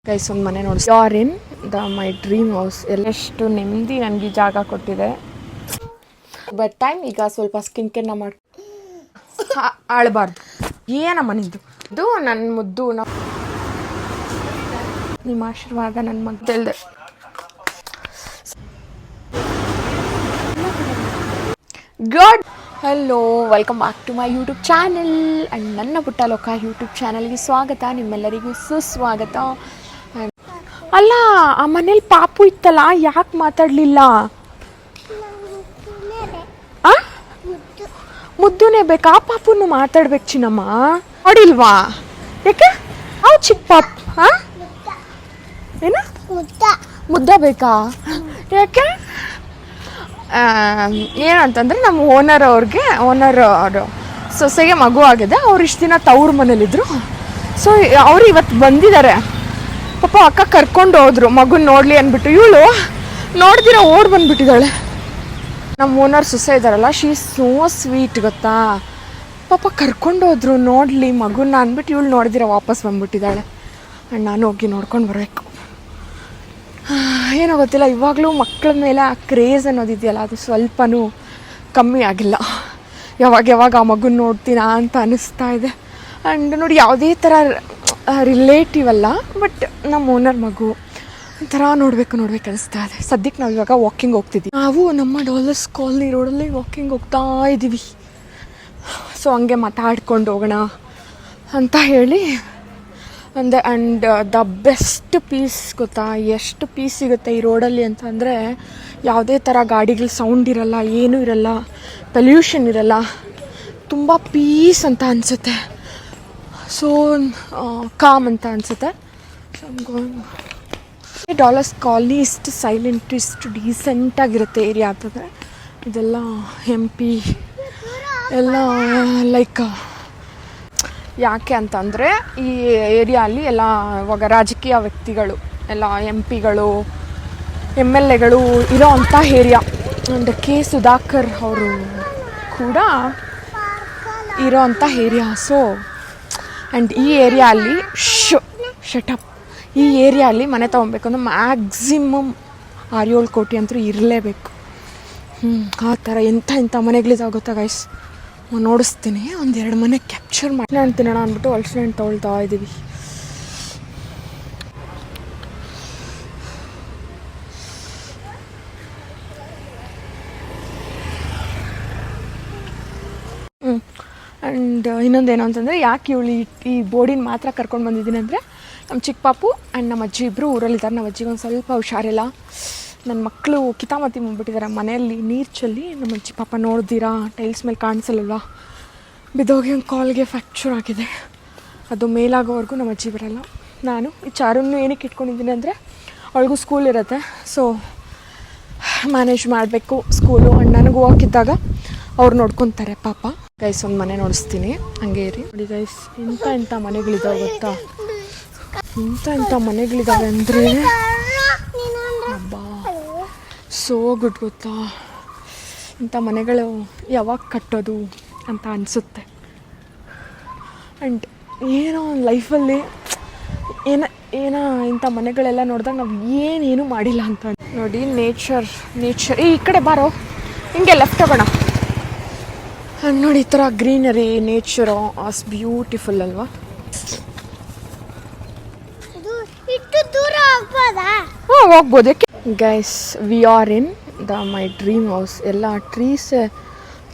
Guys ಒಂದು ಮನೆ ನೋಡಿ, ಯಾರ್ in the my dream house. ಎಷ್ಟು ನೆಮ್ಮದಿ ನನಗೆ ಜಾಗ ಕೊಟ್ಟಿದೆ. ಬಟ್ ಟೈಮ್ ಈಗ ಸ್ವಲ್ಪ ಸ್ಕಿನ್ ಕೇರ್ನ ಮಾಡಿ ಆಳಬಾರ್ದು. ಏನಮ್ಮ ನಿಂದು ಇದು ನನ್ನ ಮುದ್ದು. ನಿಮ್ಮ ಆಶೀರ್ವಾದ ನನ್ನ ಮಗ್ದಲ್ದೆ. Good hello, welcome back to my YouTube channel and ನನ್ನ ಪುಟ್ಟ ಲೋಕ ಯೂಟ್ಯೂಬ್ ಚಾನಲ್ಗೆ ಸ್ವಾಗತ. ನಿಮ್ಮೆಲ್ಲರಿಗೂ ಸುಸ್ವಾಗತ. ಅಲ್ಲ, ಆ ಮನೇಲಿ ಪಾಪು ಇತ್ತಲ್ಲ, ಯಾಕೆ ಮಾತಾಡಲಿಲ್ಲ? ಮುದ್ದುನೇ ಬೇಕಾ? ಆ ಪಾಪುನು ಮಾತಾಡ್ಬೇಕು ಚಿನ್ನಮ್ಮ. ನೋಡಿಲ್ವಾ? ಯಾಕೆ ಅವು ಚಿಕ್ಕ ಪಾಪು? ಏನು ಮುದ್ದ ಬೇಕಾ? ಯಾಕೆ ಏನಂತಂದರೆ ನಮ್ಮ ಓನರ್ ಅವರು ಸೊಸೆಗೆ ಮಗು ಆಗಿದೆ. ಅವ್ರು ಇಷ್ಟು ದಿನ ತವ್ರ ಮನೇಲಿದ್ರು. ಸೊ ಅವ್ರು ಇವತ್ತು ಬಂದಿದ್ದಾರೆ. ಪಾಪ ಅಕ್ಕ ಕರ್ಕೊಂಡು ಹೋದ್ರು ಮಗುನ ನೋಡಲಿ ಅಂದ್ಬಿಟ್ಟು. ಇವಳು ನೋಡ್ದಿರ ಓಡ್ ಬಂದ್ಬಿಟ್ಟಿದ್ದಾಳೆ. ನಮ್ಮ ಓನರ್ ಸೊಸೆ ಇದ್ದಾರಲ್ಲ, ಶೀ ಸೋ ಸ್ವೀಟ್ ಗೊತ್ತಾ. ಪಾಪ ಕರ್ಕೊಂಡು ಹೋದ್ರು ನೋಡಲಿ ಮಗುನ ಅಂದ್ಬಿಟ್ಟು. ಇವಳು ನೋಡ್ದಿರ ವಾಪಸ್ ಬಂದ್ಬಿಟ್ಟಿದ್ದಾಳೆ. ಆ್ಯಂಡ್ ನಾನು ಹೋಗಿ ನೋಡ್ಕೊಂಡು ಬರಬೇಕು. ಏನೋ ಗೊತ್ತಿಲ್ಲ, ಇವಾಗಲೂ ಮಕ್ಕಳ ಮೇಲೆ ಆ ಕ್ರೇಜ್ ಅನ್ನೋದಿದೆಯಲ್ಲ, ಅದು ಸ್ವಲ್ಪನೂ ಕಮ್ಮಿ ಆಗಿಲ್ಲ. ಯಾವಾಗ ಆ ಮಗುನ ನೋಡ್ತೀನಾ ಅಂತ ಅನ್ನಿಸ್ತಾ ಇದೆ. ಆ್ಯಂಡ್ ನೋಡಿ, ಯಾವುದೇ ಥರ ರಿಲೇಟಿವ್ ಅಲ್ಲ, ಬಟ್ ನಮ್ಮ ಓನರ್ ಮಗು ಒಂಥರ ನೋಡಬೇಕು ಅನಿಸ್ತಾ ಇದೆ. ಸದ್ಯಕ್ಕೆ ನಾವು ಇವಾಗ ವಾಕಿಂಗ್ ಹೋಗ್ತಿದ್ದೀವಿ. ನಾವು ನಮ್ಮ ಡಾಲರ್ಸ್ ಕಾಲನಿ ರೋಡಲ್ಲಿ ವಾಕಿಂಗ್ ಹೋಗ್ತಾ ಇದ್ದೀವಿ. ಸೊ ಹಂಗೆ ಮಾತಾಡ್ಕೊಂಡು ಹೋಗೋಣ ಅಂತ ಹೇಳಿ ಅಂದೆ. ಆ್ಯಂಡ್ ದ ಬೆಸ್ಟ್ ಪೀಸ್ ಗೊತ್ತಾ, ಎಷ್ಟು ಪೀಸ್ ಸಿಗುತ್ತೆ ಈ ರೋಡಲ್ಲಿ ಅಂತ ಅಂದರೆ, ಯಾವುದೇ ಥರ ಗಾಡಿಗಳ ಸೌಂಡ್ ಇರಲ್ಲ, ಏನೂ ಇರಲ್ಲ, ಪೊಲ್ಯೂಷನ್ ಇರಲ್ಲ, ತುಂಬ ಪೀಸ್ ಅಂತ ಅನಿಸುತ್ತೆ. ಸೊ ಕಾಮ್ ಅಂತ ಅನಿಸುತ್ತೆ. ಡಾಲರ್ಸ್ ಕಾಲನಿ ಇಷ್ಟು ಸೈಲೆಂಟ್, ಇಷ್ಟು ಡೀಸೆಂಟಾಗಿರುತ್ತೆ ಏರಿಯಾ ಅಂತಂದರೆ. ಇದೆಲ್ಲ MP ಎಲ್ಲ ಲೈಕ್ ಯಾಕೆ ಅಂತಂದರೆ, ಈ ಏರಿಯಾಲಿ ಎಲ್ಲ ಇವಾಗ ರಾಜಕೀಯ ವ್ಯಕ್ತಿಗಳು ಎಲ್ಲ MP ಗಳು MLAಗಳು ಇರೋ ಅಂಥ ಏರಿಯಾ. ಆ್ಯಂಡ್ K ಸುಧಾಕರ್ ಅವರು ಕೂಡ ಇರೋ ಅಂಥ ಏರಿಯಾ. ಸೊ ಆ್ಯಂಡ್ ಈ ಏರಿಯಾಲಿ ಶಟಪ್ ಈ ಏರಿಯಾಲಿ ಮನೆ ತೊಗೊಬೇಕು ಅಂದ್ರೆ ಮ್ಯಾಕ್ಸಿಮಮ್ 6-7 ಕೋಟಿ ಅಂತೂ ಇರಲೇಬೇಕು. ಆ ಥರ ಎಂಥ ಮನೆಗಳಿದಾವೆ ಗೊತ್ತಾ ಗೈಸ್. ನೋಡಿಸ್ತೀನಿ, 1-2 ಮನೆ ಕ್ಯಾಪ್ಚರ್ ಮಾಡಿ ತಿನ್ನೋಣ ಅಂದ್ಬಿಟ್ಟು ಅಲ್ಸೆಂಟ್ ತೊಗೊಳ್ತಾ ಇದ್ದೀವಿ. ಆ್ಯಂಡ್ ಇನ್ನೊಂದೇನು ಅಂತಂದರೆ, ಯಾಕೆ ಇವಳು ಈ ಬೋರ್ಡಿನ ಮಾತ್ರ ಕರ್ಕೊಂಡು ಬಂದಿದ್ದೀನಿ ಅಂದರೆ, ನಮ್ಮ ಚಿಕ್ಕ ಪಾಪು ಆ್ಯಂಡ್ ನಮ್ಮ ಅಜ್ಜಿ ಇಬ್ಬರು ಊರಲ್ಲಿದ್ದಾರೆ. ನಮ್ಮ ಅಜ್ಜಿಗೆ ಒಂದು ಸ್ವಲ್ಪ ಹುಷಾರಿಲ್ಲ. ನನ್ನ ಮಕ್ಕಳು ಕಿತಾಮತಿ ಮಾಡ್ಬಿಟ್ಟಿದ್ದಾರೆ ಮನೆಯಲ್ಲಿ ನೀರು ಚೆಲ್ಲಿ. ನಮ್ಮ ಅಜ್ಜಿ ಪಾಪ ನೋಡ್ದಿರಾ ಟೈಲ್ಸ್ ಮೇಲೆ ಕಾಣಿಸಲ್ವ, ಬಿದ್ದೋಗಿ ಒಂದು ಕಾಲ್ಗೆ ಫ್ರ್ಯಾಕ್ಚರ್ ಆಗಿದೆ. ಅದು ಮೇಲಾಗೋವರೆಗೂ ನಮ್ಮ ಅಜ್ಜಿ ಬರೋಲ್ಲ. ನಾನು ಈ ಚಾರನ್ನು ಏನಕ್ಕೆ ಇಟ್ಕೊಂಡಿದ್ದೀನಿ ಅಂದರೆ, ಅವಳಿಗೂ ಸ್ಕೂಲ್ ಇರುತ್ತೆ. ಸೊ ಮ್ಯಾನೇಜ್ ಮಾಡಬೇಕು ಸ್ಕೂಲು. ಆ್ಯಂಡ್ ನನಗೂ ಹೋಗಿದ್ದಾಗ ಅವ್ರು ನೋಡ್ಕೊತಾರೆ ಪಾಪ. ಗೈಸ್ ಒಂದು ಮನೆ ನೋಡಿಸ್ತೀನಿ, ಹಂಗೆ ಇರಿ. ನೋಡಿ ಗೈಸ್, ಇಂಥ ಮನೆಗಳಿದ್ದಾವೆ ಗೊತ್ತಾ. ಇಂಥ ಮನೆಗಳಿದ್ದಾವೆ ಅಂದರೆ ಹಬ್ಬಾ ಸೋ ಗುಡ್ ಗೊತ್ತಾ. ಇಂಥ ಮನೆಗಳು ಯಾವಾಗ ಕಟ್ಟೋದು ಅಂತ ಅನಿಸುತ್ತೆ. ಆ್ಯಂಡ್ ಏನೋ ಲೈಫಲ್ಲಿ ಏನೋ ಇಂಥ ಮನೆಗಳೆಲ್ಲ ನೋಡಿದಾಗ ನಾವು ಏನೇನು ಮಾಡಿಲ್ಲ ಅಂತ. ನೋಡಿ ನೇಚರ್ ಈ ಕಡೆ ಬಾರೋ, ಹಿಂಗೆ ಲೆಫ್ಟ್ ಹೋಗೋಣ. ನೋಡಿ ಈ ಥರ ಗ್ರೀನರಿ, ನೇಚರು ಅಸ್ ಬ್ಯೂಟಿಫುಲ್ ಅಲ್ವಾ. ಹೋಗ್ಬೋದು. Guys, we are in the my dream house. ಎಲ್ಲ ಟ್ರೀಸೇ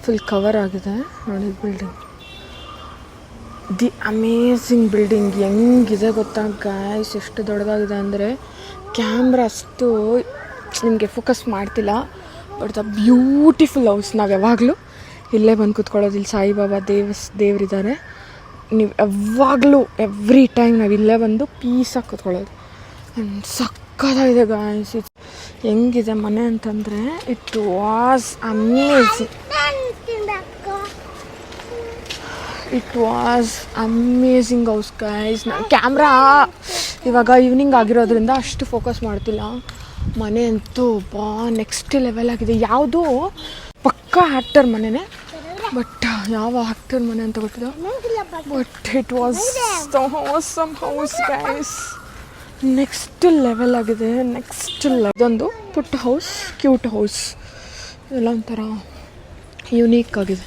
ಫುಲ್ ಕವರ್ ಆಗಿದೆ. ನೋಡಿ ಬಿಲ್ಡಿಂಗ್, ದಿ ಅಮೇಝಿಂಗ್ ಬಿಲ್ಡಿಂಗ್ ಹೆಂಗಿದೆ ಗೊತ್ತಾ ಗೈಸ್. ಎಷ್ಟು ದೊಡ್ಡದಾಗಿದೆ ಅಂದರೆ ಕ್ಯಾಮ್ರಾ ಅಷ್ಟು ನಿಮಗೆ ಫೋಕಸ್ ಮಾಡ್ತಿಲ್ಲ. But the beautiful house. ನಾವು ಯಾವಾಗಲೂ ಇಲ್ಲೇ ಬಂದು ಕೂತ್ಕೊಳ್ಳೋದು. ಇಲ್ಲಿ ಸಾಯಿಬಾಬಾ ದೇವರಿದ್ದಾರೆ. ನೀವು ಯಾವಾಗಲೂ ಎವ್ರಿ ಟೈಮ್ ನಾವು ಇಲ್ಲೇ ಬಂದು ಪೀಸಾಗಿ ಕೂತ್ಕೊಳ್ಳೋದು. ಆ್ಯಂಡ್ ಸಕ್ಕತ್ತಾಗಿದೆ ಗಾಯ್ಸ್. ಹೆಂಗಿದೆ ಮನೆ ಅಂತಂದರೆ, it was amazing house guys. ನಾನು ಕ್ಯಾಮ್ರಾ ಇವಾಗ ಈವ್ನಿಂಗ್ ಆಗಿರೋದ್ರಿಂದ ಅಷ್ಟು ಫೋಕಸ್ ಮಾಡ್ತಿಲ್ಲ. ಮನೆ ಅಂತೂ ನೆಕ್ಸ್ಟ್ ಲೆವೆಲ್ ಆಗಿದೆ. ಯಾವುದೋ ಪಕ್ಕಾ ಆ್ಯಕ್ಟರ್ ಮನೆಯೇ, ಬಟ್ ಯಾವ ಆ್ಯಕ್ಟರ್ ಮನೆ ಅಂತ ಗೊತ್ತಿಲ್ಲ. But it was the awesome house guys. Next level ಆಗಿದೆ. ಇದೊಂದು ಪುಟ್ಟ ಹೌಸ್, ಕ್ಯೂಟ್ ಹೌಸ್, ಎಲ್ಲ ಒಂಥರ ಯುನೀಕ್ ಆಗಿದೆ.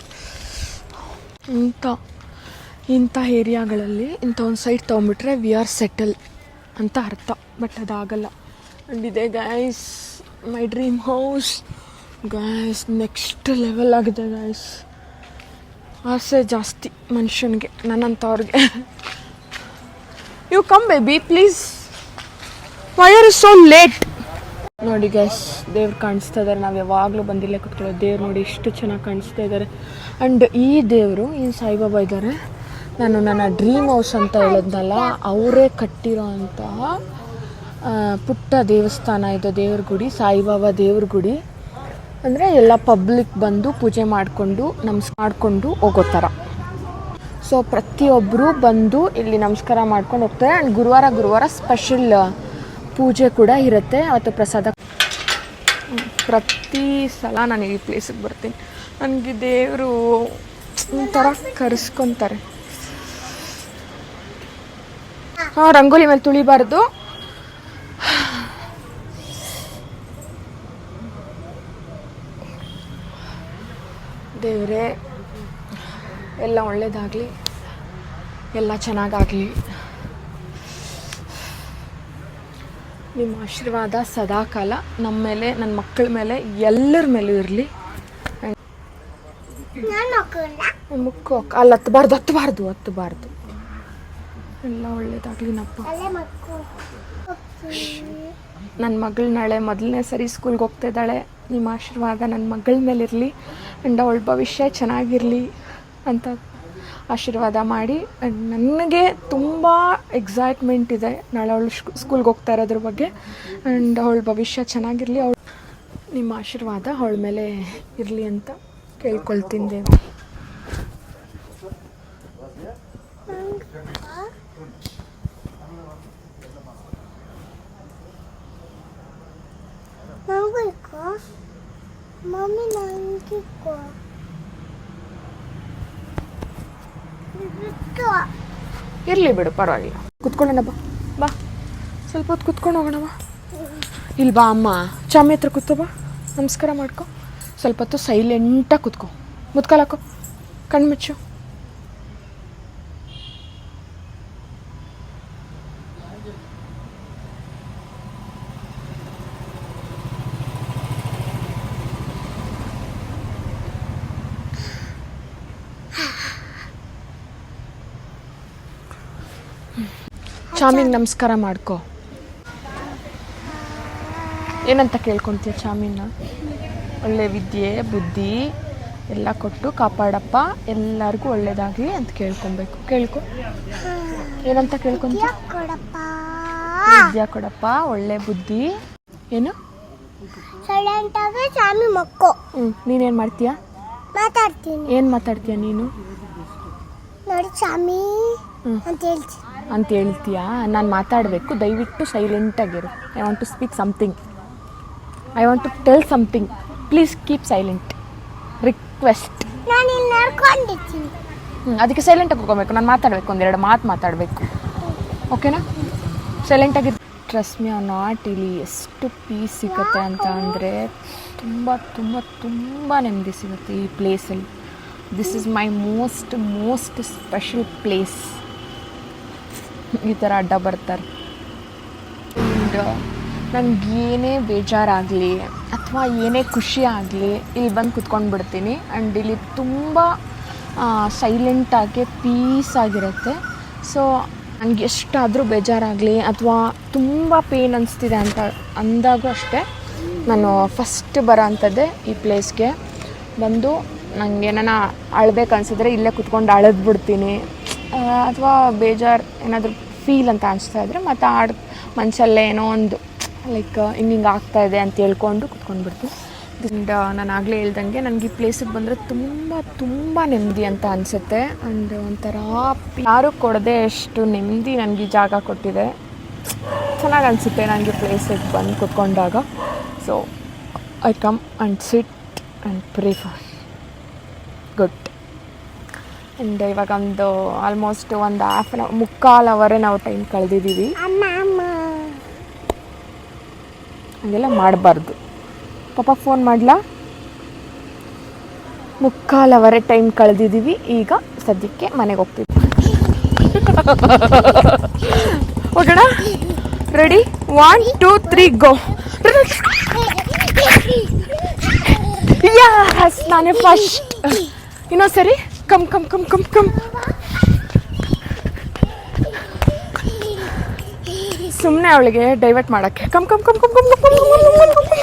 ಇಂಥ ಏರಿಯಾಗಳಲ್ಲಿ ಇಂಥ ಒಂದು ಸೈಟ್ ತೊಗೊಂಬಿಟ್ರೆ ವಿ ಆರ್ ಸೆಟಲ್ ಅಂತ ಅರ್ಥ. ಬಟ್ ಅದಾಗಲ್ಲ. ಆ್ಯಂಡ್ ಇದೆ guys my dream house. Guys next level ಆಗಿದೆ ಗೈಸ್. ಆಸೆ ಜಾಸ್ತಿ ಮನುಷ್ಯನಿಗೆ, ನನ್ನಂಥವ್ರಿಗೆ. You come baby please, why are you so late? ನೋಡಿ ಗೈಸ್, ದೇವ್ರು ಕಾಣಿಸ್ತಾ ಇದ್ದಾರೆ. ನಾವು ಯಾವಾಗಲೂ ಬಂದಿಲ್ಲೇ ಕೂತ್ಕೊಳ್ಳೋದು. ದೇವ್ರು ನೋಡಿ ಎಷ್ಟು ಚೆನ್ನಾಗಿ ಕಾಣಿಸ್ತಾ ಇದ್ದಾರೆ. ಆ್ಯಂಡ್ ಈ ದೇವರು, ಈ ಸಾಯಿಬಾಬಾ ಇದ್ದಾರೆ. ನಾನು ನನ್ನ ಡ್ರೀಮ್ ಹೌಸ್ ಅಂತ ಹೇಳಿದ್ನಲ್ಲ, ಅವರೇ ಕಟ್ಟಿರೋ ಅಂತಹ ಪುಟ್ಟ ದೇವಸ್ಥಾನ ಇದು. ದೇವ್ರ ಗುಡಿ, ಸಾಯಿಬಾಬಾ ದೇವ್ರ ಗುಡಿ. ಅಂದರೆ ಎಲ್ಲ ಪಬ್ಲಿಕ್ ಬಂದು ಪೂಜೆ ಮಾಡಿಕೊಂಡು ಮಾಡಿಕೊಂಡು ಹೋಗೋ ಥರ. ಸೊ ಪ್ರತಿಯೊಬ್ಬರು ಬಂದು ಇಲ್ಲಿ ನಮಸ್ಕಾರ ಮಾಡ್ಕೊಂಡು ಹೋಗ್ತಾರೆ. ಆ್ಯಂಡ್ ಗುರುವಾರ ಸ್ಪೆಷಲ್ ಪೂಜೆ ಕೂಡ ಇರುತ್ತೆ. ಅವತ್ತು ಪ್ರಸಾದ. ಪ್ರತಿ ಸಲ ನಾನು ಈ ಪ್ಲೇಸಿಗೆ ಬರ್ತೀನಿ. ನನಗೆ ದೇವರು ಒಂಥರ ಕರೆಸ್ಕೊತಾರೆ. ರಂಗೋಲಿ ಮೇಲೆ ತುಳಿಬಾರ್ದು. ದೇವರೇ ಎಲ್ಲ ಒಳ್ಳೇದಾಗಲಿ, ಎಲ್ಲ ಚೆನ್ನಾಗಾಗಲಿ. ನಿಮ್ಮ ಆಶೀರ್ವಾದ ಸದಾಕಾಲ ನಮ್ಮ ಮೇಲೆ, ನನ್ನ ಮಕ್ಕಳ ಮೇಲೆ, ಎಲ್ಲರ ಮೇಲೂ ಇರಲಿ. ಮುಕ್ಕು ಅಲ್ಲಿ ಹತ್ತಬಾರ್ದು. ಎಲ್ಲ ಒಳ್ಳೇದಾಗಲಿ ನಪ್ಪ. ನನ್ನ ಮಗಳು ನಾಳೆ ಮೊದಲನೇ ಸರಿ ಸ್ಕೂಲ್ಗೆ ಹೋಗ್ತಾ ಇದ್ದಾಳೆ. ನಿಮ್ಮ ಆಶೀರ್ವಾದ ನನ್ನ ಮಗಳ ಮೇಲಿರಲಿ. ಆ್ಯಂಡ್ ಅವಳ ಭವಿಷ್ಯ ಚೆನ್ನಾಗಿರಲಿ ಅಂತ ಆಶೀರ್ವಾದ ಮಾಡಿ. ಆ್ಯಂಡ್ ನನಗೆ ತುಂಬ ಎಕ್ಸೈಟ್ಮೆಂಟ್ ಇದೆ ನಾಳೆ ಅವಳು ಸ್ಕೂಲ್ಗೆ ಹೋಗ್ತಾ ಇರೋದ್ರ ಬಗ್ಗೆ. ಆ್ಯಂಡ್ ಅವಳ ಭವಿಷ್ಯ ಚೆನ್ನಾಗಿರಲಿ. ನಿಮ್ಮ ಆಶೀರ್ವಾದ ಅವಳ ಮೇಲೆ ಇರಲಿ ಅಂತ ಕೇಳ್ಕೊಳ್ತೀನಿ ದೇವಿ. ಇರಲಿ ಬಿಡು, ಪರವಾಗಿಲ್ಲ. ಕುತ್ಕೊಳ್ಳೋಣ ಬಾ, ಸ್ವಲ್ಪ ಹೊತ್ತು ಕುತ್ಕೊಂಡು ಹೋಗೋಣ ಬಾ. ಇಲ್ಲಿ ಬಾ ಅಮ್ಮ, ಚಾಮಿ ಹತ್ರ ಕೂತ್ಕೋ ಬಾ, ನಮಸ್ಕಾರ ಮಾಡ್ಕೊ. ಸ್ವಲ್ಪ ಹೊತ್ತು ಸೈಲೆಂಟಾಗಿ ಕೂತ್ಕೊ, ಮುತ್ಕಾಲಾಕೋ, ಕಣ್ಮುಚ್ಚು. ಚಾಮಿಗೆ ನಮಸ್ಕಾರ ಮಾಡ್ಕೊ. ಏನಂತ ಕೇಳ್ಕೊತೀಯ ಚಾಮಿನ? ಒಳ್ಳೆ ವಿದ್ಯೆ ಬುದ್ಧಿ ಎಲ್ಲ ಕೊಟ್ಟು ಕಾಪಾಡಪ್ಪ, ಎಲ್ಲರಿಗೂ ಒಳ್ಳೇದಾಗಲಿ ಅಂತ ಕೇಳ್ಕೊಬೇಕು. ಕೇಳ್ಕೊ. ಏನಂತ ಕೇಳ್ಕೊತೀಯ? ವಿದ್ಯಾ ಕೊಡಪ್ಪ, ಒಳ್ಳೆ ಬುದ್ಧಿ. ಏನು ನೀನೇನು ಮಾಡ್ತೀಯ? ಏನು ಮಾತಾಡ್ತೀಯ ನೀನು? ನೋಡಿ ಚಾಮಿ ಅಂತ ಹೇಳ್ತೀಯಾ? ನಾನು ಮಾತಾಡಬೇಕು, ದಯವಿಟ್ಟು ಸೈಲೆಂಟಾಗಿರು. I want to speak something, I want to tell something. Please keep silent, request. ಅದಕ್ಕೆ ಸೈಲೆಂಟಾಗಿ ಹೋಗಬೇಕು. ನಾನು ಮಾತಾಡಬೇಕು, ಒಂದೆರಡು ಮಾತು ಮಾತಾಡಬೇಕು. ಓಕೆನಾ? ಸೈಲೆಂಟಾಗಿ. Trust me or not. ಇಲ್ಲಿ ಎಷ್ಟು ಪೀಸ್ ಸಿಗುತ್ತೆ ಅಂತ ಅಂದರೆ ತುಂಬ ತುಂಬ ತುಂಬ ನೆಮ್ಮದಿ ಸಿಗುತ್ತೆ ಈ ಪ್ಲೇಸಲ್ಲಿ. This is my most special place. ಈ ಥರ ಅಡ್ಡ ಬರ್ತಾರೆ. ಆ್ಯಂಡ್ ನನಗೇನೇ ಬೇಜಾರಾಗಲಿ ಅಥವಾ ಏನೇ ಖುಷಿ ಆಗಲಿ ಇಲ್ಲಿ ಬಂದು ಕುತ್ಕೊಂಡು ಬಿಡ್ತೀನಿ. ಆ್ಯಂಡ್ ಇಲ್ಲಿ ತುಂಬ ಸೈಲೆಂಟಾಗಿ ಪೀಸಾಗಿರುತ್ತೆ. ಸೊ ನನಗೆ ಎಷ್ಟಾದರೂ ಬೇಜಾರಾಗಲಿ ಅಥವಾ ತುಂಬ ಪೇನ್ ಅನಿಸ್ತಿದೆ ಅಂತ ಅಂದಾಗೂ ಅಷ್ಟೇ, ನಾನು ಫಸ್ಟ್ ಬರೋ ಅಂಥದ್ದೇ ಈ ಪ್ಲೇಸ್ಗೆ ಬಂದು. ನನಗೆ ಏನಾನ ಅಳ್ಬೇಕು ಅನಿಸಿದ್ರೆ ಇಲ್ಲೇ ಕುತ್ಕೊಂಡು ಅಳದ್ಬಿಡ್ತೀನಿ. ಅಥವಾ ಬೇಜಾರು ಏನಾದರೂ ಫೀಲ್ ಅಂತ ಅನಿಸ್ತಾ ಇದ್ದರೆ ಮತ್ತು ಮನಸ್ಸಲ್ಲೇ ಏನೋ ಒಂದು ಲೈಕ್ ಹಿಂಗೆ ಆಗ್ತಾಯಿದೆ ಅಂತ ಹೇಳ್ಕೊಂಡು ಕುತ್ಕೊಂಡ್ಬಿಡ್ತೀನಿ. ಆ್ಯಂಡ್ ನಾನು ಆಗಲೇ ಹೇಳ್ದಂಗೆ ನನಗೆ ಈ ಪ್ಲೇಸಿಗೆ ಬಂದರೆ ತುಂಬ ತುಂಬ ನೆಮ್ಮದಿ ಅಂತ ಅನಿಸುತ್ತೆ. ಆ್ಯಂಡ್ ಒಂಥರ ಯಾರೂ ಕೊಡದೆ ಎಷ್ಟು ನೆಮ್ಮದಿ ನನಗೆ ಈ ಜಾಗ ಕೊಟ್ಟಿದೆ. ಚೆನ್ನಾಗಿ ಅನಿಸುತ್ತೆ ನನಗೆ ಪ್ಲೇಸಿಗೆ ಬಂದು ಕುತ್ಕೊಂಡಾಗ. So I come and sit and pray for good. And ಇವಾಗ ಆಲ್ಮೋಸ್ಟ್ ಒಂದು 1/2 ಮುಕ್ಕಾಲು ಅವರೇ ನಾವು ಟೈಮ್ ಕಳೆದಿದ್ದೀವಿ. ಹಾಗೆಲ್ಲ ಮಾಡಬಾರ್ದು. ಪಾಪ ಫೋನ್ ಮಾಡಲಾ? 3:15 ಅವರ್ ಟೈಮ್ ಕಳೆದಿದ್ದೀವಿ. ಈಗ ಸದ್ಯಕ್ಕೆ ಮನೆಗೆ ಹೋಗ್ತೀವಿ. ಹೋಗೋಣ? ರೆಡಿ? 1 2 3 ಗೋ. ಯಸ್, ನಾನೇ ಫಸ್ಟ್. ಇನ್ನೊಂದು ಸರಿ. Come come come come come. ಸುಮ್ಮನೆ ಅವಳಿಗೆ ಡೈವರ್ಟ್ ಮಾಡೋಕ್ಕೆ. Come come come come come come come.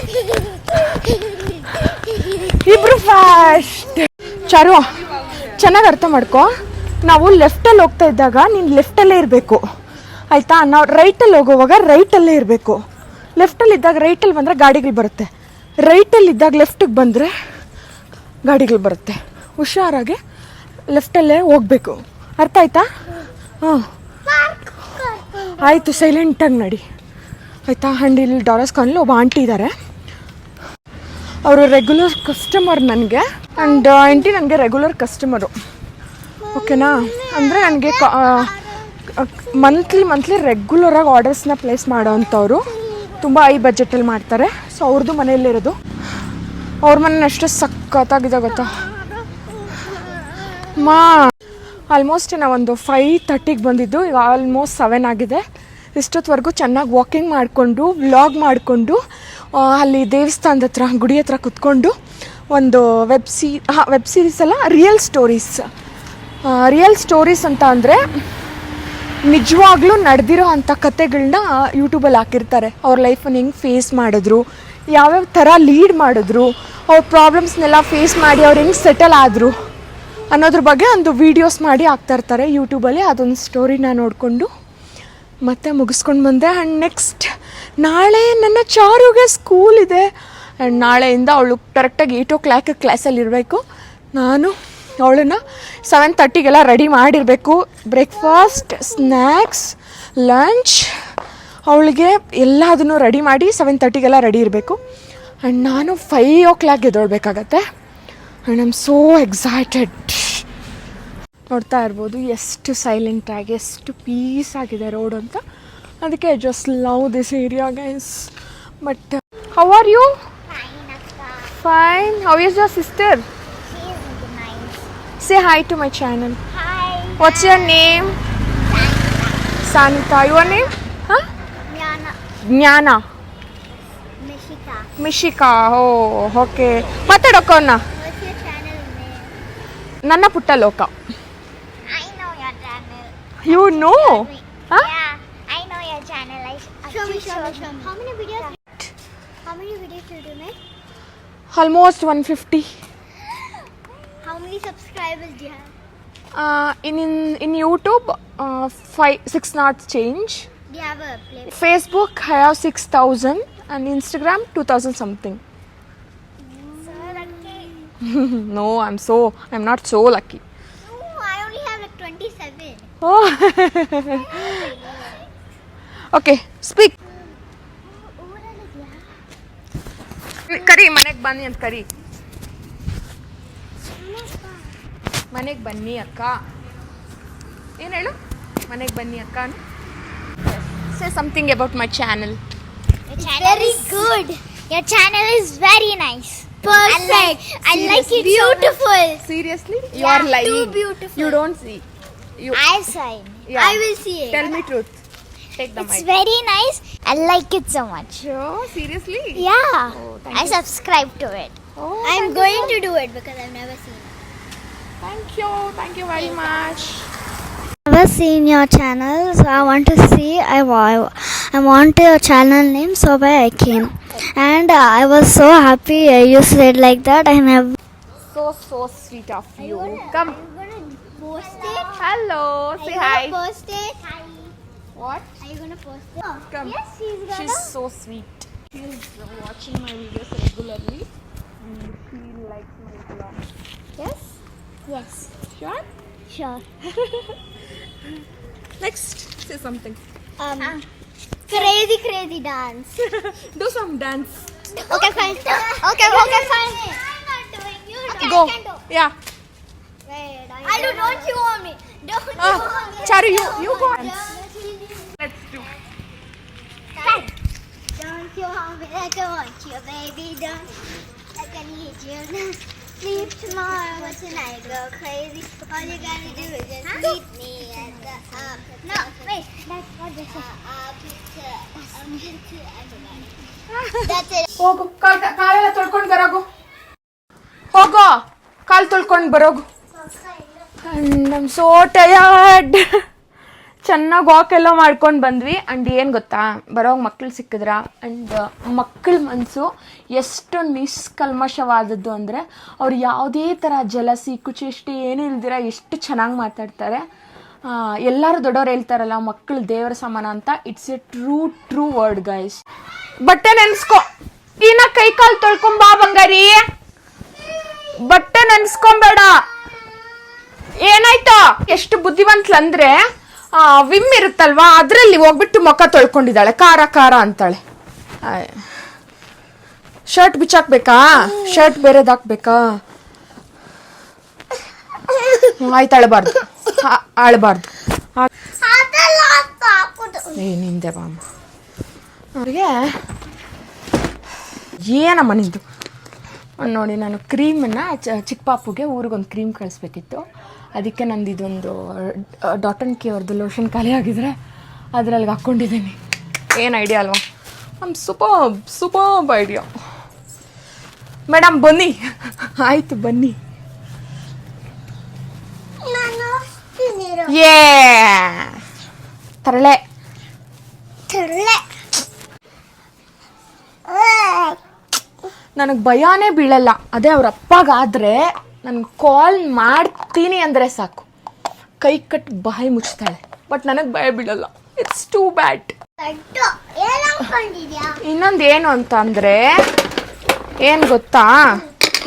ಇಬ್ರು ಫಾಸ್ಟ್. ಚಾರು, ಚೆನ್ನಾಗಿ ಅರ್ಥ ಮಾಡ್ಕೊ. ನಾವು ಲೆಫ್ಟಲ್ಲಿ ಹೋಗ್ತಾ ಇದ್ದಾಗ ನೀನು ಲೆಫ್ಟಲ್ಲೇ ಇರಬೇಕು, ಆಯಿತಾ? ನಾವು ರೈಟಲ್ಲಿ ಹೋಗೋವಾಗ ರೈಟಲ್ಲೇ ಇರಬೇಕು. ಲೆಫ್ಟಲ್ಲಿ ಇದ್ದಾಗ ರೈಟಲ್ಲಿ ಬಂದರೆ ಗಾಡಿಗಳು ಬರುತ್ತೆ, ರೈಟಲ್ಲಿ ಇದ್ದಾಗ ಲೆಫ್ಟಿಗೆ ಬಂದರೆ ಗಾಡಿಗಳು ಬರುತ್ತೆ. ಹುಷಾರಾಗಿ ಲೆಫ್ಟಲ್ಲೇ ಹೋಗಬೇಕು. ಅರ್ಥ ಆಯ್ತಾ? ಹಾಂ ಆಯಿತು, ಸೈಲೆಂಟಾಗಿ ನಡಿ, ಆಯಿತಾ? ಆ್ಯಂಡ್ ಇಲ್ಲಿ ಡಾಲರ್ಸ್ ಕಾಲಲ್ಲಿ ಒಬ್ಬ ಆಂಟಿ ಇದ್ದಾರೆ. ಅವರು ರೆಗ್ಯುಲರ್ ಕಸ್ಟಮರ್ ನನಗೆ. ಆ್ಯಂಡ್ ಆಂಟಿ ನನಗೆ ರೆಗ್ಯುಲರ್ ಕಸ್ಟಮರು, ಓಕೆನಾ? ಅಂದರೆ ನನಗೆ ಮಂತ್ಲಿ ರೆಗ್ಯುಲರಾಗಿ ಆರ್ಡರ್ಸ್ನ ಪ್ಲೇಸ್ ಮಾಡೋ ಅಂಥವ್ರು. ತುಂಬ ಹೈ ಬಜೆಟಲ್ಲಿ ಮಾಡ್ತಾರೆ. ಸೊ ಅವ್ರದ್ದು ಮನೆಯಲ್ಲಿರೋದು. ಅವ್ರ ಮನೆ ಅಷ್ಟು ಸಖತ್ತಾಗಿದೆ ಗೊತ್ತಾ ಮಾ. ಆಲ್ಮೋಸ್ಟ್ ನಾವೊಂದು 5:30ಗೆ ಬಂದಿದ್ದು, ಈಗ ಆಲ್ಮೋಸ್ಟ್ 7 ಆಗಿದೆ. ಇಷ್ಟೊತ್ತವರೆಗೂ ಚೆನ್ನಾಗಿ ವಾಕಿಂಗ್ ಮಾಡಿಕೊಂಡು ವ್ಲಾಗ್ ಮಾಡಿಕೊಂಡು ಅಲ್ಲಿ ದೇವಸ್ಥಾನದ ಹತ್ರ ಗುಡಿ ಹತ್ರ ಕುತ್ಕೊಂಡು ಒಂದು ವೆಬ್ ಸೀರೀಸ್ ಅಲ್ಲ, ರಿಯಲ್ ಸ್ಟೋರೀಸ್ ಅಂತ ಅಂದರೆ ನಿಜವಾಗ್ಲೂ ನಡೆದಿರೋ ಅಂಥ ಕತೆಗಳನ್ನ ಯೂಟ್ಯೂಬಲ್ಲಿ ಹಾಕಿರ್ತಾರೆ. ಅವ್ರ ಲೈಫನ್ನು ಹೆಂಗೆ ಫೇಸ್ ಮಾಡಿದ್ರು, ಯಾವ್ಯಾವ ಥರ ಲೀಡ್ ಮಾಡಿದ್ರು, ಅವ್ರ ಪ್ರಾಬ್ಲಮ್ಸ್ನೆಲ್ಲ ಫೇಸ್ ಮಾಡಿ ಅವ್ರು ಹೆಂಗೆ ಸೆಟಲ್ ಆದರು ಅನ್ನೋದ್ರ ಬಗ್ಗೆ ಒಂದು ವೀಡಿಯೋಸ್ ಮಾಡಿ ಹಾಕ್ತಾಯಿರ್ತಾರೆ ಯೂಟ್ಯೂಬಲ್ಲಿ. ಅದೊಂದು ಸ್ಟೋರಿನ ನೋಡಿಕೊಂಡು ಮತ್ತೆ ಮುಗಿಸ್ಕೊಂಡು ಬಂದೆ. ಆ್ಯಂಡ್ ನೆಕ್ಸ್ಟ್ ನಾಳೆ ನನ್ನ ಚಾರುಗೆ ಸ್ಕೂಲ್ ಇದೆ. ಆ್ಯಂಡ್ ನಾಳೆಯಿಂದ ಅವಳು ಕರೆಕ್ಟಾಗಿ 8 o'clock ಕ್ಲಾಸಲ್ಲಿ ಇರಬೇಕು. ನಾನು ಅವಳನ್ನು 7:30ಗೆಲ್ಲ ರೆಡಿ ಮಾಡಿರಬೇಕು. ಬ್ರೇಕ್ಫಾಸ್ಟ್, ಸ್ನ್ಯಾಕ್ಸ್, ಲಂಚ್, ಅವಳಿಗೆ ಎಲ್ಲದನ್ನು ರೆಡಿ ಮಾಡಿ 7:30ಗೆಲ್ಲ ರೆಡಿ ಇರಬೇಕು. ಆ್ಯಂಡ್ ನಾನು 5 o'clock ಎದ್ದೇಳಬೇಕಾಗತ್ತೆ. And I am so excited. ನೋಡ್ತಾ ಇರ್ಬೋದು ಎಷ್ಟು ಸೈಲೆಂಟಾಗಿ, ಎಷ್ಟು ಪೀಸ್ ಆಗಿದೆ ರೋಡ್ ಅಂತ. ಅದಕ್ಕೆ I just love this area guys. But how are you? Fine. How is your sister? Say hi to my channel. Hi. What's your name? Sanita. Your name? Huh? Jnana. Mishika. Oh, okay. Matadokonna. What's your channel name? Nanna Putta Loka. I know your channel. You know? Huh? Yeah, I know your channel. Show me. How many videos did you make? Almost 150. How many subscribers do you have? In YouTube, 6 not change. Do you have a play? Facebook, I have 6,000, and Instagram 2,000 something. So lucky. No, I'm not so lucky. No, I only have like 27. Oh. Okay, speak. ಕರಿ, ಮನೆಗೆ ಬನ್ನಿ ಅಂತ ಕರಿ. ಮನೆಗೆ ಬನ್ನಿ ಅಕ್ಕ. ಏನು ಹೇಳು? ಮನೆಗೆ ಬನ್ನಿ ಅಕ್ಕ. Say something about my channel. Your channel very is good. Your channel is very nice. Perfect. I like it. Beautiful. So seriously? You Yeah, are lying. too beautiful. You don't see. I saw it. Yeah. I will see it. Tell me truth. Take the It's mic. very nice. I like it so much. Sure? Seriously? Yeah. Oh, thank I you. subscribe to it. Oh, I'm thank going you. to do it because I've never seen it. Thank you very much. Never seen your channel, so I want to see. I want your channel name, so why I came, and I was so happy you said like that. I never. So sweet of you. Come. Are you gonna post it? Hello. Are Say you hi. gonna post it? Hi. What? Are you gonna post it? Oh, Come. yes, she's gonna. She's so sweet. She's watching my videos regularly and she likes my vlog. Yes? Yes. Sure? Sure. Next, say something. Crazy dance. Do some dance. Okay, fine. Okay, fine. I'm not doing. You do. Go. I can do. Yeah. Wait, I do. Don't you want me? Don't you want me? Charu, you go dance. Let's do. Start. Dance. you, mommy, like I want you, baby. Don't like I need you. Sleep tomorrow, but tonight go crazy. All you gotta do is just meet me at the No, wait, that's what they say. That's it. ಹೋಗು ಕಾಲೆಲ್ಲ ತೊಳ್ಕೊಂಡು ಬರೋಗು. ಹೋಗೋ ಕಾಲು ತೊಳ್ಕೊಂಡು ಬರೋಗು. I'm so tired. ಚೆನ್ನಾಗಿ ವಾಕೆಲ್ಲ ಮಾಡ್ಕೊಂಡು ಬಂದ್ವಿ. And ಏನು ಗೊತ್ತಾ, ಬರೋವಾಗ ಮಕ್ಕಳು ಸಿಕ್ಕಿದ್ರ. ಆ್ಯಂಡ್ ಮಕ್ಕಳ ಮನಸ್ಸು ಎಷ್ಟು ನಿಷ್ಕಲ್ಮಶವಾದದ್ದು ಅಂದರೆ ಅವ್ರು ಯಾವುದೇ ಥರ ಜಲಸಿ ಕುಚೇಷ್ಟೆ ಏನೂ ಇಲ್ದಿರ ಎಷ್ಟು ಚೆನ್ನಾಗಿ ಮಾತಾಡ್ತಾರೆ. ಎಲ್ಲರೂ ದೊಡ್ಡವ್ರು ಹೇಳ್ತಾರಲ್ಲ, ಮಕ್ಕಳು ದೇವರ ಸಮಾನ ಅಂತ. It's A true word guys. ಬಟ್ಟೆ ನೆನೆಸ್ಕೊ, ಇನ್ನ ಕೈ ಕಾಲು ತೊಳ್ಕೊಂಬಾ ಬಂಗಾರಿ. ಬಟ್ಟೆ ನೆನೆಸ್ಕೊಂಬೇಡ. ಏನಾಯ್ತಾ? ಎಷ್ಟು ಬುದ್ಧಿವಂತಲಂದ್ರೆ ವಿಮ್ ಇರುತ್ತಲ್ವಾ, ಅದರಲ್ಲಿ ಹೋಗ್ಬಿಟ್ಟು ಮುಖ ತೊಳ್ಕೊಂಡಿದ್ದಾಳೆ. ಖಾರ ಅಂತಾಳೆ. ಶರ್ಟ್ ಬಿಚ್ಚಾಕ್ಬೇಕಾ? ಶರ್ಟ್ ಬೇರೆದಾಕ್ಬೇಕಾ? ಆಯ್ತು, ಅಳಬಾರ್ದು. ನಿಂದೆ ಬಾಮ್ಮ. ಅವ್ರಿಗೆ ಏನಮ್ಮ ನಿಂದು ನೋಡಿ. ನಾನು ಕ್ರೀಮನ್ನು ಚಿಕ್ಕ ಪಾಪುಗೆ ಊರಿಗೊಂದು ಕ್ರೀಮ್ ಕಳಿಸ್ಬೇಕಿತ್ತು. ಅದಕ್ಕೆ ನಂದು ಇದೊಂದು ಡಾಟನ್ ಕಿ ಅವ್ರದ್ದು ಲೋಷನ್ ಖಾಲಿ ಆಗಿದ್ರೆ ಅದರಲ್ಲಿ ಹಾಕ್ಕೊಂಡಿದ್ದೀನಿ. ಏನು ಐಡಿಯಾ ಅಲ್ವಾ? Superb idea. ಮೇಡಮ್ ಬನ್ನಿ. ಆಯಿತು ಬನ್ನಿ. ಏ ತರಳೆ ನನಗೆ ಭಯನೇ ಬೀಳಲ್ಲ. ಅದೇ ಅವ್ರ ಅಪ್ಪಗಾದರೆ ನಾನು ಕಾಲ್ ಮಾಡ್ತೀನಿ ಅಂದರೆ ಸಾಕು, ಕೈ ಕಟ್ಟು ಬಾಯಿ ಮುಚ್ತಾಳೆ. ಬಟ್ ನನಗೆ ಭಯ ಬೀಳಲ್ಲ. It's too bad. ಇನ್ನೊಂದು ಏನು ಅಂತ ಅಂದರೆ, ಏನು ಗೊತ್ತಾ,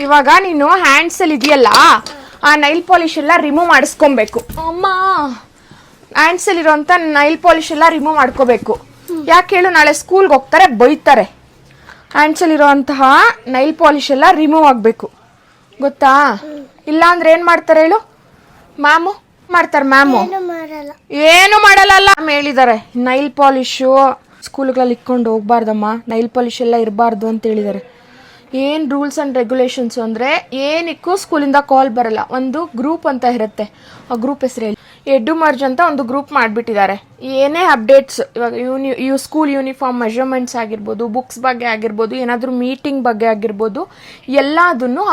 ಇವಾಗ ನೀನು ಹ್ಯಾಂಡ್ಸಲ್ಲಿ ಇದೆಯಲ್ಲ, ಆ ನೈಲ್ ಪಾಲಿಶ್ ಎಲ್ಲ ರಿಮೂವ್ ಮಾಡಿಸ್ಕೊಬೇಕು. ಅಮ್ಮ, ಹ್ಯಾಂಡ್ಸಲ್ಲಿರೋಂಥ ನೈಲ್ ಪಾಲಿಶ್ ಎಲ್ಲ ರಿಮೂವ್ ಮಾಡ್ಕೋಬೇಕು. ಯಾಕೆ ಹೇಳು? ನಾಳೆ ಸ್ಕೂಲ್ಗೆ ಹೋಗ್ತಾರೆ, ಬೈತಾರೆ. ಹ್ಯಾಂಡ್ಸಲ್ಲಿರೋಂತಹ ನೈಲ್ ಪಾಲಿಶ್ ಎಲ್ಲ ರಿಮೂವ್ ಆಗಬೇಕು, ಗೊತ್ತಾ? ಇಲ್ಲ ಅಂದ್ರೆ ಏನು ಮಾಡ್ತಾರೆ ಹೇಳು? ಮ್ಯಾಮು ಮಾಡ್ತಾರೆ. ಮ್ಯಾಮು ಏನು ಮಾಡಲ್ಲ. ಮ್ಯಾಮ್ ಹೇಳಿದ್ದಾರೆ, ನೈಲ್ ಪಾಲಿಶು ಸ್ಕೂಲ್ಗಳಲ್ಲಿ ಇಟ್ಕೊಂಡು ಹೋಗ್ಬಾರ್ದಮ್ಮ, ನೈಲ್ ಪಾಲಿಶ್ ಎಲ್ಲ ಇರಬಾರ್ದು ಅಂತ ಹೇಳಿದ್ದಾರೆ. ಏನು ರೂಲ್ಸ್ ಆ್ಯಂಡ್ ರೆಗ್ಯುಲೇಷನ್ಸು ಅಂದರೆ, ಏನಕ್ಕೂ ಸ್ಕೂಲಿಂದ ಕಾಲ್ ಬರಲ್ಲ. ಒಂದು ಗ್ರೂಪ್ ಅಂತ ಇರುತ್ತೆ, ಆ ಗ್ರೂಪ್ ಹೆಸರು ಹೇಳಿ, ಎಡ್ಡು ಮರ್ಜ್ ಅಂತ ಒಂದು ಗ್ರೂಪ್ ಮಾಡಿಬಿಟ್ಟಿದ್ದಾರೆ. ಏನೇ ಅಪ್ಡೇಟ್ಸ್, ಇವಾಗ ಸ್ಕೂಲ್ ಯೂನಿಫಾರ್ಮ್ ಮೆಷರ್ಮೆಂಟ್ಸ್ ಆಗಿರ್ಬೋದು, ಬುಕ್ಸ್ ಬಗ್ಗೆ ಆಗಿರ್ಬೋದು, ಏನಾದರೂ ಮೀಟಿಂಗ್ ಬಗ್ಗೆ ಆಗಿರ್ಬೋದು, ಎಲ್ಲದನ್ನು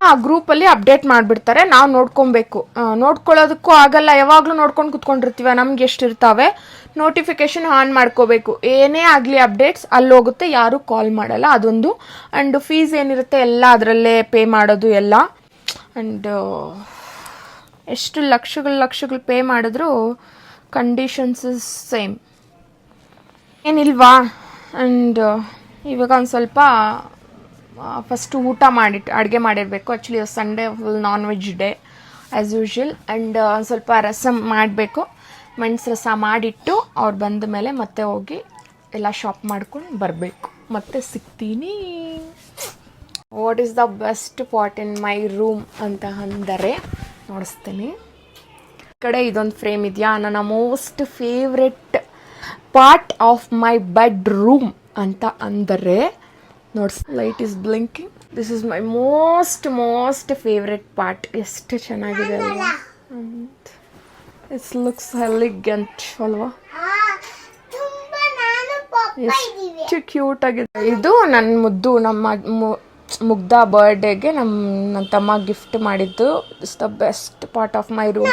ಆ ಗ್ರೂಪಲ್ಲಿ ಅಪ್ಡೇಟ್ ಮಾಡಿಬಿಡ್ತಾರೆ. ನಾವು ನೋಡ್ಕೊಬೇಕು. ನೋಡ್ಕೊಳ್ಳೋದಕ್ಕೂ ಆಗಲ್ಲ, ಯಾವಾಗಲೂ ನೋಡ್ಕೊಂಡು ಕುತ್ಕೊಂಡಿರ್ತೀವ. ನಮ್ಗೆ ಎಷ್ಟಿರ್ತಾವೆ ನೋಟಿಫಿಕೇಶನ್ ಆನ್ ಮಾಡ್ಕೋಬೇಕು. ಏನೇ ಆಗಲಿ ಅಪ್ಡೇಟ್ಸ್ ಅಲ್ಲಿ ಹೋಗುತ್ತೆ, ಯಾರೂ ಕಾಲ್ ಮಾಡಲ್ಲ. ಅದೊಂದು. ಆ್ಯಂಡ್ ಫೀಸ್ ಏನಿರುತ್ತೆ ಎಲ್ಲ ಅದರಲ್ಲೇ ಪೇ ಮಾಡೋದು ಎಲ್ಲ. ಆ್ಯಂಡ್ ಎಷ್ಟು ಲಕ್ಷಗಳು ಪೇ ಮಾಡಿದ್ರು ಕಂಡೀಷನ್ಸ್ ಸೇಮ್ ಏನಿಲ್ವಾ. ಆ್ಯಂಡ್ ಇವಾಗ ಒಂದು ಸ್ವಲ್ಪ ಫಸ್ಟು ಊಟ ಅಡುಗೆ ಮಾಡಿರಬೇಕು. Actually Sunday full non veg day as usual. And ಒಂದು ಸ್ವಲ್ಪ ರಸಮ್ ಮಾಡಬೇಕು, ಮೆಣಸು ರಸ ಮಾಡಿಟ್ಟು ಅವ್ರು ಬಂದ ಮೇಲೆ ಮತ್ತೆ ಹೋಗಿ ಎಲ್ಲ ಶಾಪ್ ಮಾಡ್ಕೊಂಡು ಬರಬೇಕು. ಮತ್ತೆ ಸಿಗ್ತೀನಿ. What is the best part in my room ಅಂತ ಅಂದರೆ ನೋಡಿಸ್ತೀನಿ. ಕಡೆ ಇದೊಂದು ಫ್ರೇಮ್ ಇದೆಯಾ, ನನ್ನ most favourite part of my bed room ಅಂತ ಅಂದರೆ notes. Light is blinking. This is my most favourite part. ಎಷ್ಟು ಚೆನ್ನಾಗಿದೆ ಅಲ್ವಾ? ಇಟ್ಸ್ ಲುಕ್ಸ್ ಎಲಿಗೆಂಟ್ ಅಲ್ವಾ? ಎಷ್ಟು ಕ್ಯೂಟ್ ಆಗಿದೆ. ಇದು ನನ್ನ ಮುದ್ದು ಮುಗ್ಧ ಬರ್ಡೇಗೆ ನನ್ನ ತಮ್ಮ ಗಿಫ್ಟ್ ಮಾಡಿದ್ದು. It's the best part of my room.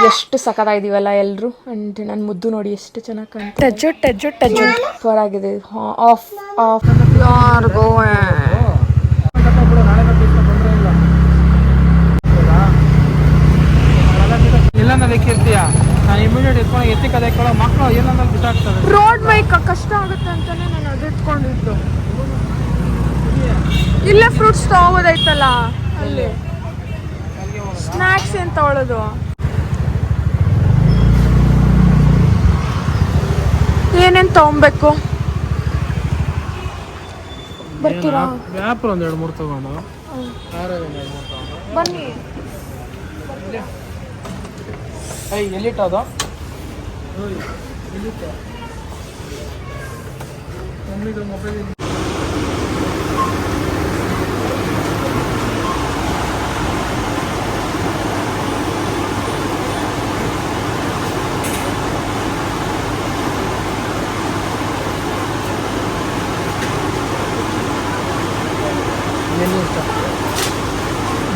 ಎಷ್ಟು ಸಖತ್ತಾಗಿದ್ದೀವಲ್ಲ ಎಲ್ಲರೂ. ಆ್ಯಂಡ್ ನನ್ನ ಮುದ್ದು ನೋಡಿ ಎಷ್ಟು ಚೆನ್ನಾಗಿ ಕಾಣ್ತದೆ. ಟಜ್ಜು ಸೂಪರ್ ಆಗಿದೆ. ಆಫ್ ಯಾರಿಗೋ ರೋಡ್ ಬೈಕ್ ಕಷ್ಟ ಆಗುತ್ತೆ ಅಂತಾನೆ ನಾನು ಅದು ಇಟ್ಕೊಂಡಿದ್ದು. ಇಲ್ಲೇ ಫ್ರೂಟ್ಸ್ ತಗೋಬೋದಾಯ್ತಲ್ಲ, ಅಲ್ಲಿ ಸ್ನ್ಯಾಕ್ಸ್ ಏನು ತಗೊಳ್ಳೋದು? ಏನೇನು ತಗೊಬೇಕು? ಬರ್ತೀರಾ? ಬನ್ನಿ. ಮೊಬೈಲ್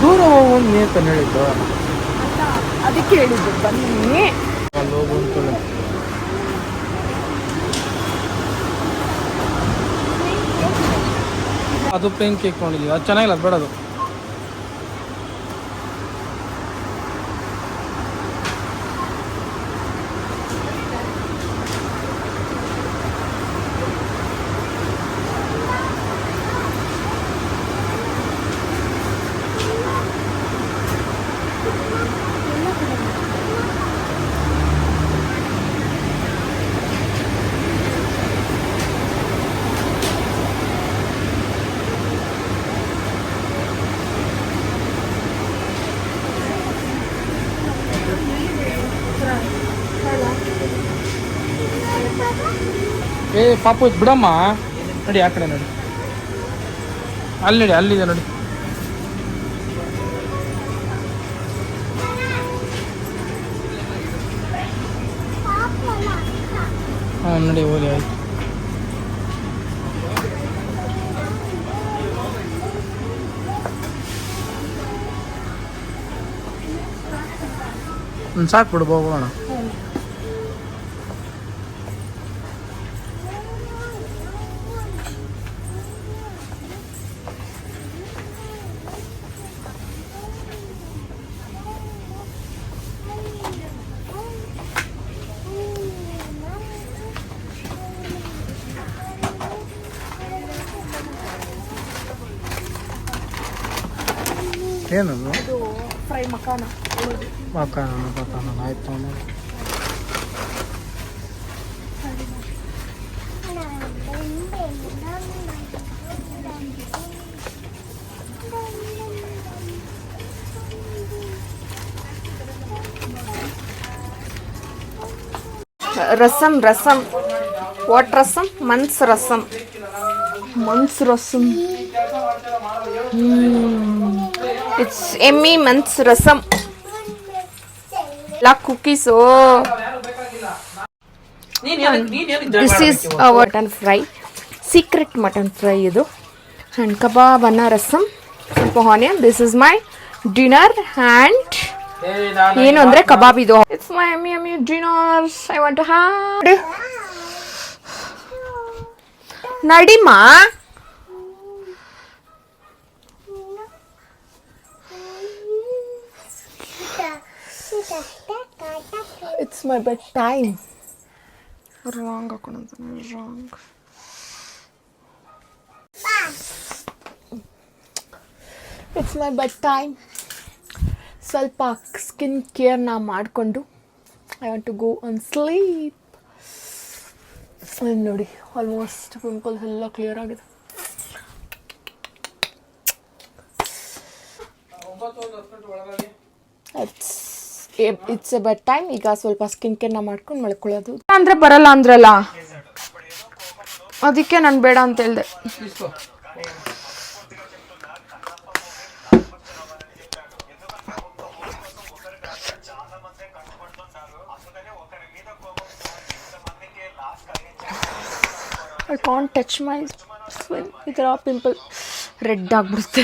ದೂರ ಹೋಗಿ ನೀರು ಹೇಳಿದ್ದು ಅದಕ್ಕೆ ಹೇಳಿದ್ದು ಬನ್ನಿ. ಅಲ್ಲಿ ಹೋಗು ಅಂದ್ಕೊಳ್ಳಿ. ಅದು ಪ್ಲೇನ್ ಕೇಕ್ ನೋಡಿದ್ವಿ, ಅದು ಚೆನ್ನಾಗಿಲ್ಲ, ಅದು ಬೇಡ. ಅದು ಏ ಪಾಪು ಇದು ಬಿಡಮ್ಮ, ನೋಡಿ ಆ ಕಡೆ ನೋಡಿ, ಅಲ್ಲಿ ನೋಡಿ, ಅಲ್ಲಿದೆ ನೋಡಿ. ಹಾಂ ನೋಡಿ, ಹೋಗಿ ಆಯ್ತು. ಸಾಕು ಬಿಡು, ಹೋಗೋಣ. ಏನದು? ಅದು ಫ್ರೈ ಮಕಾನ. ಆಯ್ತು. ರಸಂ ರಸಂ, ವಾಟ್ ರಸಂ? ಮನ್ಸ್ ರಸಂ. ಮನ್ಸ್ ರಸಂ, ಇಟ್ಸ್ ಎಮ್ಮಿ ಮನ್ಸ್ ರಸಂ. ಎಲ್ಲ cookies. This is mutton fry, secret mutton fry ಇದು. ಆ್ಯಂಡ್ ಕಬಾಬ್ ಅನ್ನ ರಸಂ, ಸ್ವಲ್ಪ onion. This is my dinner. And ಏನು ಅಂದರೆ ಕಬಾಬ್ ಇದು. ಇಟ್ಸ್ ಮೈ ಎಮ್ಮಿ ಎಮ್ಮಿ dinner. I want to have. ನಡಿಮಾ. It's my bedtime. Wrong. It's my bedtime. ಸ್ವಲ್ಪ ಸ್ಕಿನ್ ಕೇರ್ನ ಮಾಡಿಕೊಂಡು I want to go on sleep. ನೋಡಿ, ಆಲ್ಮೋಸ್ಟ್ ಪಿಂಪಲ್ಸ್ ಎಲ್ಲ ಕ್ಲಿಯರ್ ಆಗಿದೆ. It's A bed time. ಈಗ ಸ್ವಲ್ಪ ಸ್ಕಿನ್ ಕೇರ್ನ ಮಾಡ್ಕೊಂಡು ಮಲ್ಕೊಳ್ಳೋದು. ಅಂದರೆ ಬರಲ್ಲ ಅಂದ್ರಲ್ಲ, ಅದಕ್ಕೆ ನಾನು ಬೇಡ ಅಂತ ಹೇಳಿದೆ. I can't touch my skin. ಈ ಥರ ಪಿಂಪಲ್ ರೆಡ್ ಆಗಿಬಿಡುತ್ತೆ.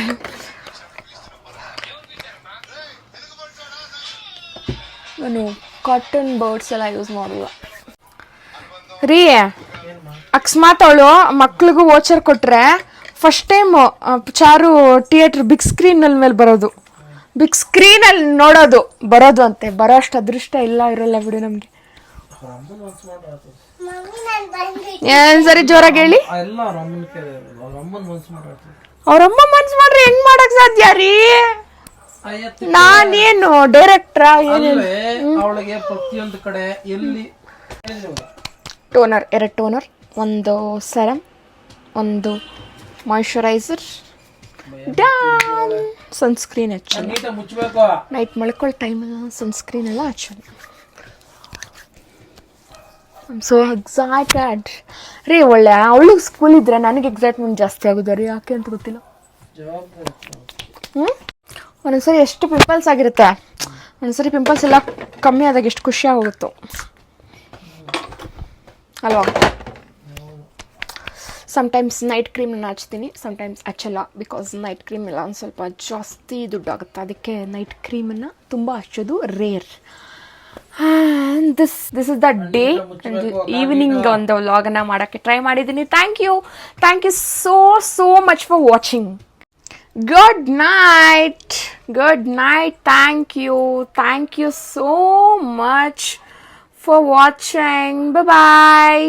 ನಾನು ಕಾಟನ್ ಬರ್ಡ್ಸ್ ಎಲ್ಲ ಯೂಸ್ ಮಾಡಲ್ಲ ರೀ. ಅಕಸ್ಮಾತ್ ಅವಳು ಮಕ್ಳಿಗೂ ವೋಚರ್ ಕೊಟ್ಟರೆ ಫಸ್ಟ್ ಟೈಮ್ ಚಾರು ಥಿಯೇಟ್ರ್ ಬಿಗ್ ಸ್ಕ್ರೀನಲ್ಲಿ ಮೇಲೆ ಬರೋದು, ಬಿಗ್ ಸ್ಕ್ರೀನಲ್ಲಿ ನೋಡೋದು ಬರೋದು ಅಂತೆ. ಬರೋ ಅಷ್ಟು ಅದೃಷ್ಟ ಇರಲ್ಲ ಬಿಡಿ ನಮಗೆ. ಏನ್ ಸರಿ ಜೋರಾಗಿ ಹೇಳಿ. ಅವ್ರಮ್ಮ ಮನ್ಸು ಮಾಡ್ರೆ ಹೆಂಗ್ ಮಾಡಕ್ ಸಾಧ್ಯ ರೀ? ನಾನೇನು ಡೈರೆಕ್ಟ್ರಾ? ಅವಳಿಗೆ ಪ್ರತಿಯೊಂದು ಕಡೆ ಎಲ್ಲಿ toner, 2 toner, 1 serum, 1 moisturiser, sunscreen ಹಚ್ಚೋಣ. ನೈಟ್ ಮಲ್ಕೊಳ್ಳೋ ಟೈಮಲ್ಲಿ ಸನ್ಸ್ಕ್ರೀನ್ ಎಲ್ಲ ಹಚ್ಚೋಣ. ಐ ಸೋ ಎಕ್ಸೈಟೆಡ್ ರೀ. ಒಳ್ಳೆ ಅವಳಿಗೆ ಸ್ಕೂಲ್ ಇದ್ರೆ ನನಗೆ ಎಕ್ಸೈಟ್ಮೆಂಟ್ ಜಾಸ್ತಿ ಆಗೋದು ರೀ, ಯಾಕೆ ಅಂತ ಗೊತ್ತಿಲ್ಲ. ಒಂದೊಂದ್ಸರಿ ಎಷ್ಟು ಪಿಂಪಲ್ಸ್ ಆಗಿರುತ್ತೆ, ಒಂದೊಂದ್ಸರಿ ಪಿಂಪಲ್ಸ್ ಎಲ್ಲ ಕಮ್ಮಿ ಆದಾಗ ಎಷ್ಟು ಖುಷಿ ಆಗೋಗುತ್ತೋ ಅಲ್ವಾ. ಸಮ್ಟೈಮ್ಸ್ ನೈಟ್ ಕ್ರೀಮ್ನ ಹಚ್ತೀನಿ, ಸಮ್ಟೈಮ್ಸ್ ಹಚ್ಚಲ್ಲ. ಬಿಕಾಸ್ ನೈಟ್ ಕ್ರೀಮ್ ಎಲ್ಲ ಒಂದು ಸ್ವಲ್ಪ ಜಾಸ್ತಿ ದುಡ್ಡಾಗುತ್ತೆ, ಅದಕ್ಕೆ ನೈಟ್ ಕ್ರೀಮನ್ನು ತುಂಬ ಹಚ್ಚೋದು rare. And this is the day. Evening ಒಂದು ವ್ಲಾಗನ್ನು ಮಾಡೋಕ್ಕೆ ಟ್ರೈ ಮಾಡಿದ್ದೀನಿ. Thank you so much for watching. Good night. Thank you so much for watching. Bye bye.